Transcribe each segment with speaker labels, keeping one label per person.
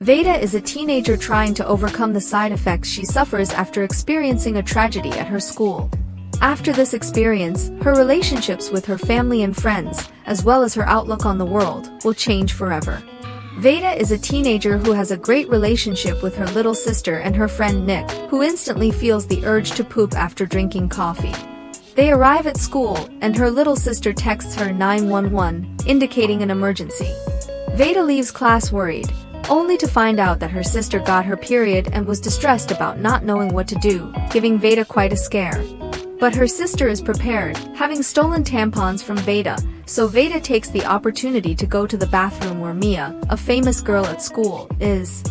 Speaker 1: Veda is a teenager trying to overcome the side effects she suffers after experiencing a tragedy at her school. After this experience, her relationships with her family and friends, as well as her outlook on the world, will change forever. Veda is a teenager who has a great relationship with her little sister and her friend Nick, who instantly feels the urge to poop after drinking coffee. They arrive at school, and her little sister texts her 911, indicating an emergency. Veda leaves class worried, only to find out that her sister got her period and was distressed about not knowing what to do, giving Veda quite a scare. But her sister is prepared, having stolen tampons from Veda, so Veda takes the opportunity to go to the bathroom where Mia, a famous girl at school, is.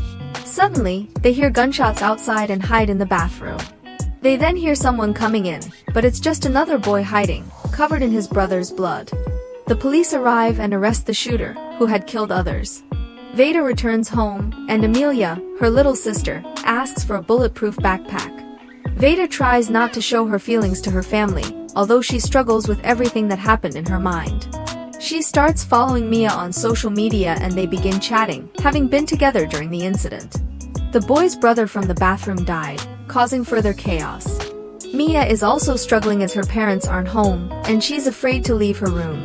Speaker 1: Suddenly, they hear gunshots outside and hide in the bathroom. They then hear someone coming in, but it's just another boy hiding, covered in his brother's blood. The police arrive and arrest the shooter, who had killed others. Veda returns home, and Amelia, her little sister, asks for a bulletproof backpack. Veda tries not to show her feelings to her family, although she struggles with everything that happened in her mind. She starts following Mia on social media and they begin chatting, having been together during the incident. The boy's brother from the bathroom died, causing further chaos. Mia is also struggling as her parents aren't home, and she's afraid to leave her room.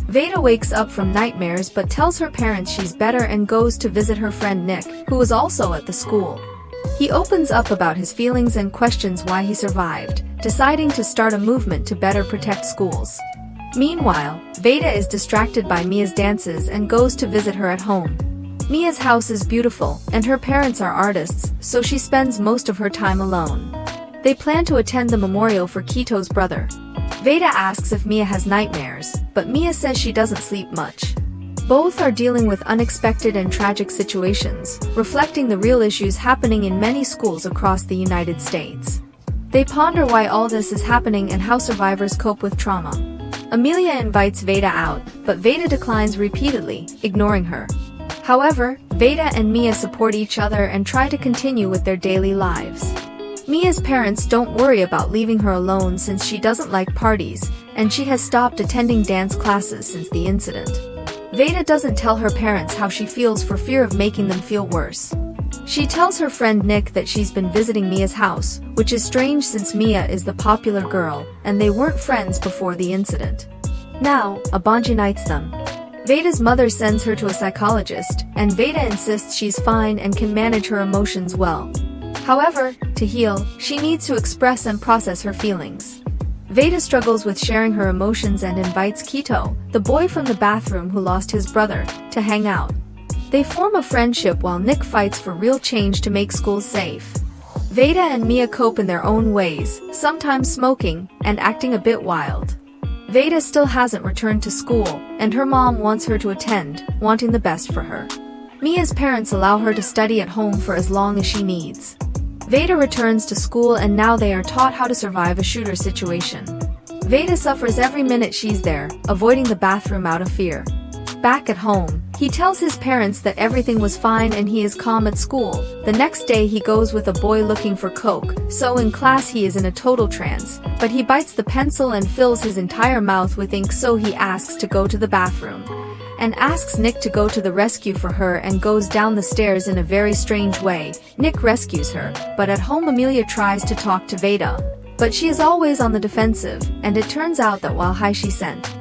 Speaker 1: Veda wakes up from nightmares but tells her parents she's better and goes to visit her friend Nick, who was also at the school. He opens up about his feelings and questions why he survived, deciding to start a movement to better protect schools. Meanwhile, Veda is distracted by Mia's dances and goes to visit her at home. Mia's house is beautiful, and her parents are artists, so she spends most of her time alone. They plan to attend the memorial for Kito's brother. Veda asks if Mia has nightmares, but Mia says she doesn't sleep much. Both are dealing with unexpected and tragic situations, reflecting the real issues happening in many schools across the United States. They ponder why all this is happening and how survivors cope with trauma. Amelia invites Veda out, but Veda declines repeatedly, ignoring her. However, Veda and Mia support each other and try to continue with their daily lives. Mia's parents don't worry about leaving her alone since she doesn't like parties, and she has stopped attending dance classes since the incident. Veda doesn't tell her parents how she feels for fear of making them feel worse. She tells her friend Nick that she's been visiting Mia's house, which is strange since Mia is the popular girl, and they weren't friends before the incident. Now, a bond unites them. Veda's mother sends her to a psychologist, and Veda insists she's fine and can manage her emotions well. However, to heal, she needs to express and process her feelings. Veda struggles with sharing her emotions and invites Kito, the boy from the bathroom who lost his brother, to hang out. They form a friendship while Nick fights for real change to make schools safe. Veda and Mia cope in their own ways, sometimes smoking, and acting a bit wild. Veda still hasn't returned to school, and her mom wants her to attend, wanting the best for her. Mia's parents allow her to study at home for as long as she needs. Veda returns to school and now they are taught how to survive a shooter situation. Veda suffers every minute she's there, avoiding the bathroom out of fear. Back at home, he tells his parents that everything was fine and he is calm at school. The next day he goes with a boy looking for coke, so in class he is in a total trance, but he bites the pencil and fills his entire mouth with ink, so he asks to go to the bathroom. And asks Nick to go to the rescue for her and goes down the stairs in a very strange way. Nick rescues her, but at home Amelia tries to talk to Veda. But she is always on the defensive, and it turns out that while high she sent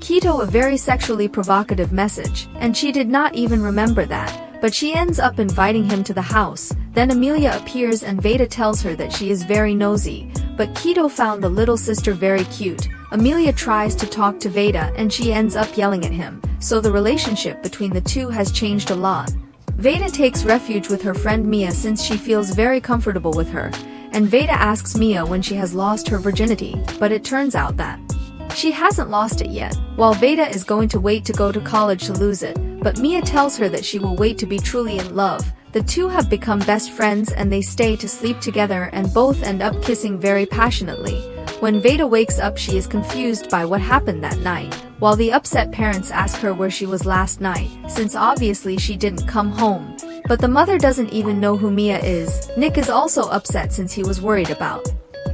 Speaker 1: Kito a very sexually provocative message, and she did not even remember that, but she ends up inviting him to the house. Then Amelia appears and Veda tells her that she is very nosy, but Kito found the little sister very cute. Amelia tries to talk to Veda and she ends up yelling at him, so the relationship between the two has changed a lot. Veda takes refuge with her friend Mia since she feels very comfortable with her, and Veda asks Mia when she has lost her virginity, but it turns out that she hasn't lost it yet, while Veda is going to wait to go to college to lose it, but Mia tells her that she will wait to be truly in love. The two have become best friends and they stay to sleep together and both end up kissing very passionately. When Veda wakes up she is confused by what happened that night, while the upset parents ask her where she was last night, since obviously she didn't come home. But the mother doesn't even know who Mia is. Nick is also upset since he was worried about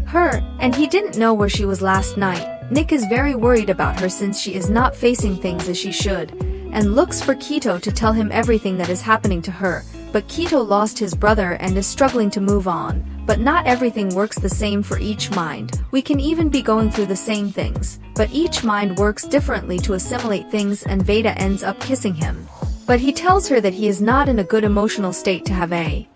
Speaker 1: her, and he didn't know where she was last night. Nick is very worried about her since she is not facing things as she should, and looks for Kito to tell him everything that is happening to her, but Kito lost his brother and is struggling to move on. But not everything works the same for each mind. We can even be going through the same things, but each mind works differently to assimilate things, and Veda ends up kissing him. But he tells her that he is not in a good emotional state to have a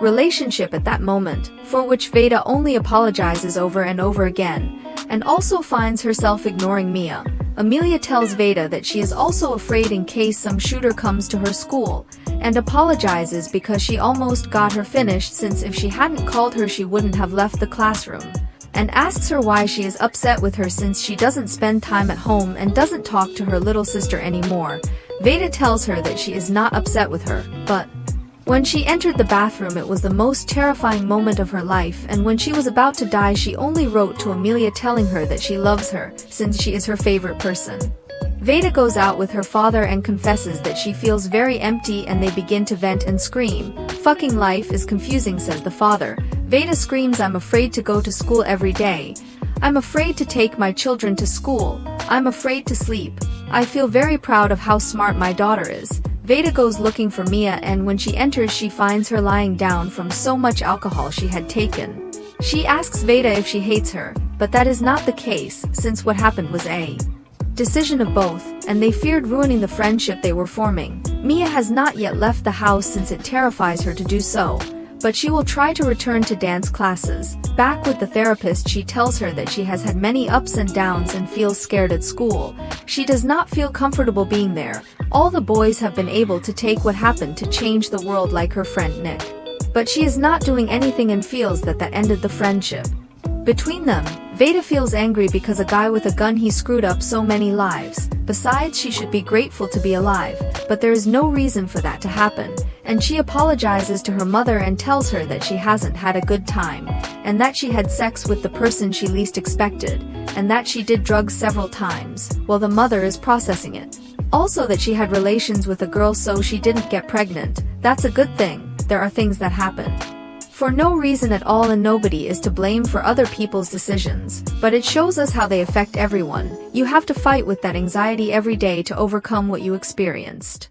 Speaker 1: relationship at that moment, for which Veda only apologizes over and over again, and also finds herself ignoring Mia. Amelia tells Veda that she is also afraid in case some shooter comes to her school, and apologizes because she almost got her finished, since if she hadn't called her she wouldn't have left the classroom, and asks her why she is upset with her since she doesn't spend time at home and doesn't talk to her little sister anymore. Veda tells her that she is not upset with her, but when she entered the bathroom it was the most terrifying moment of her life, and when she was about to die she only wrote to Amelia telling her that she loves her, since she is her favorite person. Veda goes out with her father and confesses that she feels very empty, and they begin to vent and scream. "Fucking life is confusing," says the father. Veda screams, "I'm afraid to go to school every day. I'm afraid to take my children to school. I'm afraid to sleep. I feel very proud of how smart my daughter is." Veda goes looking for Mia, and when she enters she finds her lying down from so much alcohol she had taken. She asks Veda if she hates her, but that is not the case, since what happened was a decision of both, and they feared ruining the friendship they were forming. Mia has not yet left the house since it terrifies her to do so, but she will try to return to dance classes. Back with the therapist, she tells her that she has had many ups and downs and feels scared at school. She does not feel comfortable being there. All the boys have been able to take what happened to change the world, like her friend Nick. But she is not doing anything and feels that ended the friendship between them. Veda feels angry because a guy with a gun, he screwed up so many lives. Besides, she should be grateful to be alive, but there is no reason for that to happen, and she apologizes to her mother and tells her that she hasn't had a good time, and that she had sex with the person she least expected, and that she did drugs several times, while the mother is processing it. Also that she had relations with a girl so she didn't get pregnant. That's a good thing. There are things that happen for no reason at all, and nobody is to blame for other people's decisions, but it shows us how they affect everyone. You have to fight with that anxiety every day to overcome what you experienced.